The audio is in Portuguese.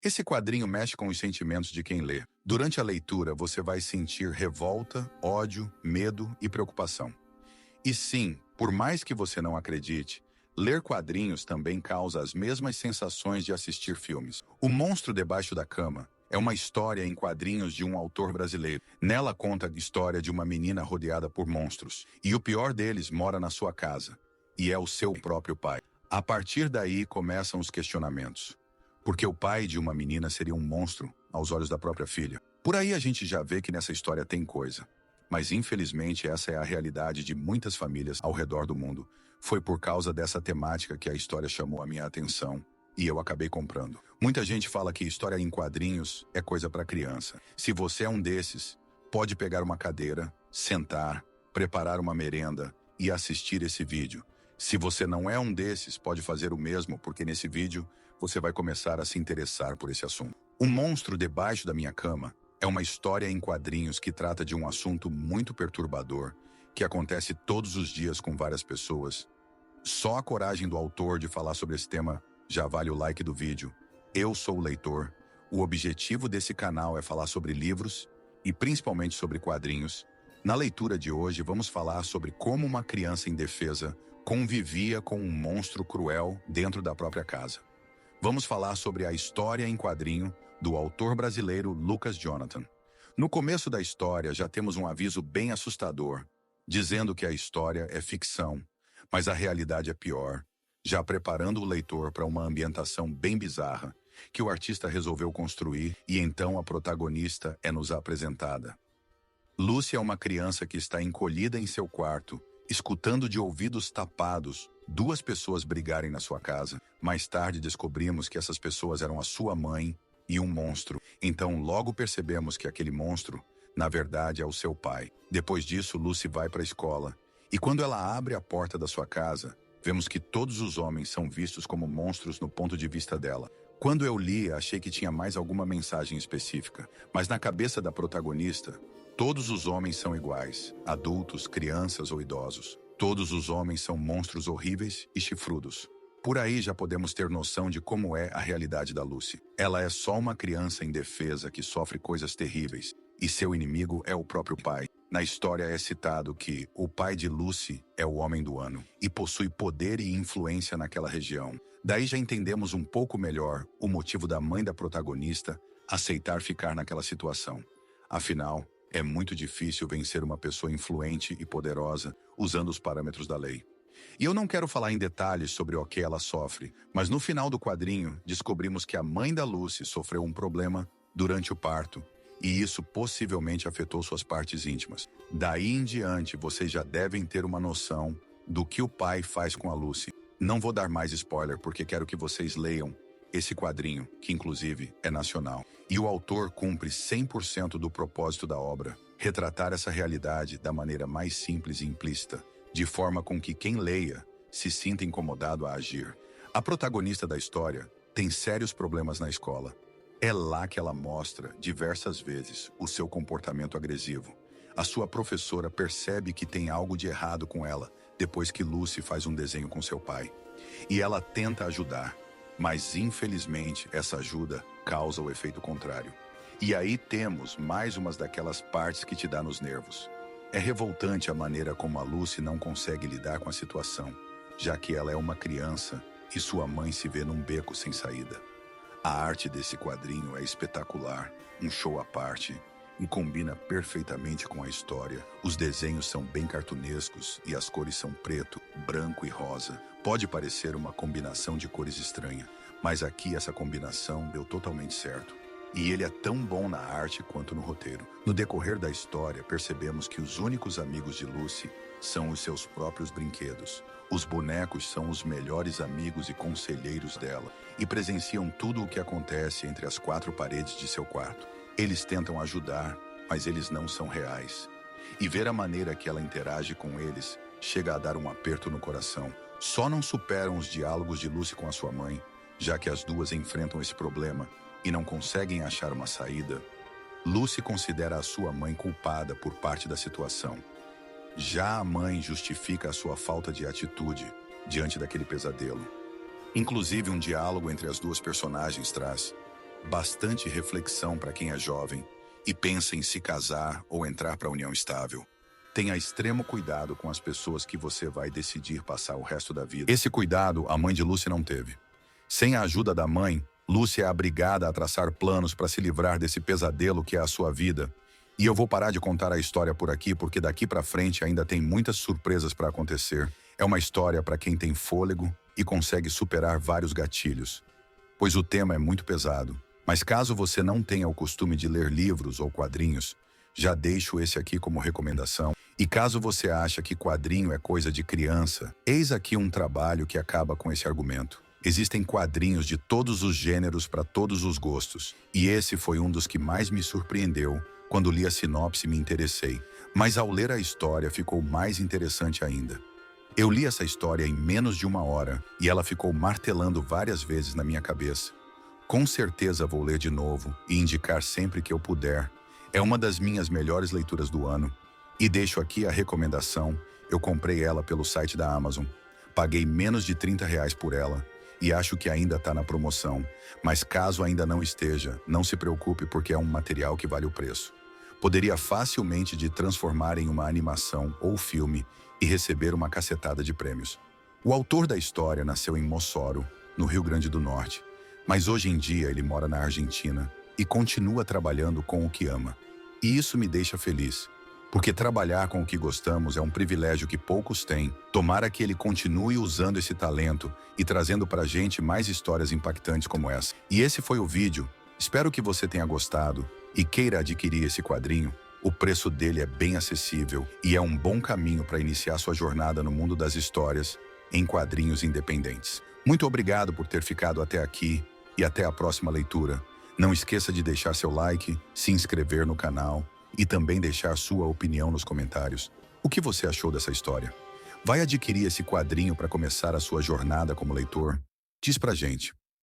Esse quadrinho mexe com os sentimentos de quem lê. Durante a leitura, você vai sentir revolta, ódio, medo e preocupação. E sim, por mais que você não acredite, ler quadrinhos também causa as mesmas sensações de assistir filmes. O Monstro Debaixo da Cama é uma história em quadrinhos de um autor brasileiro. Nela conta a história de uma menina rodeada por monstros, e o pior deles mora na sua casa, e é o seu próprio pai. A partir daí começam os questionamentos. Porque o pai de uma menina seria um monstro aos olhos da própria filha. Por aí a gente já vê que nessa história tem coisa. Mas infelizmente essa é a realidade de muitas famílias ao redor do mundo. Foi por causa dessa temática que a história chamou a minha atenção e eu acabei comprando. Muita gente fala que história em quadrinhos é coisa para criança. Se você é um desses, pode pegar uma cadeira, sentar, preparar uma merenda e assistir esse vídeo. Se você não é um desses, pode fazer o mesmo, porque nesse vídeo você vai começar a se interessar por esse assunto. O Monstro Debaixo da Minha Cama é uma história em quadrinhos que trata de um assunto muito perturbador, que acontece todos os dias com várias pessoas. Só a coragem do autor de falar sobre esse tema já vale o like do vídeo. Eu sou o leitor. O objetivo desse canal é falar sobre livros e principalmente sobre quadrinhos. Na leitura de hoje vamos falar sobre como uma criança indefesa convivia com um monstro cruel dentro da própria casa. Vamos falar sobre a história em quadrinho do autor brasileiro Lucas Jonathan. No começo da história já temos um aviso bem assustador, dizendo que a história é ficção, mas a realidade é pior, já preparando o leitor para uma ambientação bem bizarra que o artista resolveu construir e então a protagonista é nos apresentada. Lucy é uma criança que está encolhida em seu quarto, escutando de ouvidos tapados duas pessoas brigarem na sua casa. Mais tarde descobrimos que essas pessoas eram a sua mãe e um monstro. Então logo percebemos que aquele monstro, na verdade, é o seu pai. Depois disso, Lucy vai para a escola. E quando ela abre a porta da sua casa, vemos que todos os homens são vistos como monstros no ponto de vista dela. Quando eu li, achei que tinha mais alguma mensagem específica. Mas na cabeça da protagonista, todos os homens são iguais, adultos, crianças ou idosos. Todos os homens são monstros horríveis e chifrudos. Por aí já podemos ter noção de como é a realidade da Lucy. Ela é só uma criança indefesa que sofre coisas terríveis, e seu inimigo é o próprio pai. Na história é citado que o pai de Lucy é o Homem do Ano e possui poder e influência naquela região. Daí já entendemos um pouco melhor o motivo da mãe da protagonista aceitar ficar naquela situação. Afinal, é muito difícil vencer uma pessoa influente e poderosa usando os parâmetros da lei. E eu não quero falar em detalhes sobre o que ela sofre, mas no final do quadrinho descobrimos que a mãe da Lucy sofreu um problema durante o parto, e isso possivelmente afetou suas partes íntimas. Daí em diante, vocês já devem ter uma noção do que o pai faz com a Lucy. Não vou dar mais spoiler porque quero que vocês leiam esse quadrinho, que inclusive é nacional. E o autor cumpre 100% do propósito da obra, retratar essa realidade da maneira mais simples e implícita, de forma com que quem leia se sinta incomodado a agir. A protagonista da história tem sérios problemas na escola. É lá que ela mostra, diversas vezes, o seu comportamento agressivo. A sua professora percebe que tem algo de errado com ela depois que Lucy faz um desenho com seu pai. E ela tenta ajudar, mas infelizmente essa ajuda causa o efeito contrário. E aí temos mais umas daquelas partes que te dá nos nervos. É revoltante a maneira como a Lucy não consegue lidar com a situação, já que ela é uma criança e sua mãe se vê num beco sem saída. A arte desse quadrinho é espetacular, um show à parte, e combina perfeitamente com a história. Os desenhos são bem cartunescos e as cores são preto, branco e rosa. Pode parecer uma combinação de cores estranha, mas aqui essa combinação deu totalmente certo. E ele é tão bom na arte quanto no roteiro. No decorrer da história, percebemos que os únicos amigos de Lucy são os seus próprios brinquedos. Os bonecos são os melhores amigos e conselheiros dela e presenciam tudo o que acontece entre as quatro paredes de seu quarto. Eles tentam ajudar, mas eles não são reais. E ver a maneira que ela interage com eles chega a dar um aperto no coração. Só não superam os diálogos de Lucy com a sua mãe, já que as duas enfrentam esse problema e não conseguem achar uma saída. Lucy considera a sua mãe culpada por parte da situação. Já a mãe justifica a sua falta de atitude diante daquele pesadelo. Inclusive, um diálogo entre as duas personagens traz: Bastante reflexão para quem é jovem e pensa em se casar ou entrar para a união estável. Tenha extremo cuidado com as pessoas que você vai decidir passar o resto da vida. Esse cuidado a mãe de Lucy não teve. Sem a ajuda da mãe, Lucy é obrigada a traçar planos para se livrar desse pesadelo que é a sua vida. E eu vou parar de contar a história por aqui, porque daqui para frente ainda tem muitas surpresas para acontecer. É uma história para quem tem fôlego e consegue superar vários gatilhos, pois o tema é muito pesado. Mas caso você não tenha o costume de ler livros ou quadrinhos, já deixo esse aqui como recomendação. E caso você acha que quadrinho é coisa de criança, eis aqui um trabalho que acaba com esse argumento. Existem quadrinhos de todos os gêneros para todos os gostos, e esse foi um dos que mais me surpreendeu. Quando li a sinopse me interessei, mas ao ler a história ficou mais interessante ainda. Eu li essa história em menos de 1 hora e ela ficou martelando várias vezes na minha cabeça. Com certeza vou ler de novo e indicar sempre que eu puder. É uma das minhas melhores leituras do ano. E deixo aqui a recomendação. Eu comprei ela pelo site da Amazon. Paguei menos de R$ 30 por ela e acho que ainda está na promoção. Mas caso ainda não esteja, não se preocupe porque é um material que vale o preço. Poderia facilmente de transformar em uma animação ou filme e receber uma cacetada de prêmios. O autor da história nasceu em Mossoró, no Rio Grande do Norte. Mas hoje em dia ele mora na Argentina e continua trabalhando com o que ama. E isso me deixa feliz, porque trabalhar com o que gostamos é um privilégio que poucos têm. Tomara que ele continue usando esse talento e trazendo pra gente mais histórias impactantes como essa. E esse foi o vídeo. Espero que você tenha gostado e queira adquirir esse quadrinho. O preço dele é bem acessível e é um bom caminho para iniciar sua jornada no mundo das histórias em quadrinhos independentes. Muito obrigado por ter ficado até aqui. E até a próxima leitura. Não esqueça de deixar seu like, se inscrever no canal e também deixar sua opinião nos comentários. O que você achou dessa história? Vai adquirir esse quadrinho para começar a sua jornada como leitor? Diz pra gente.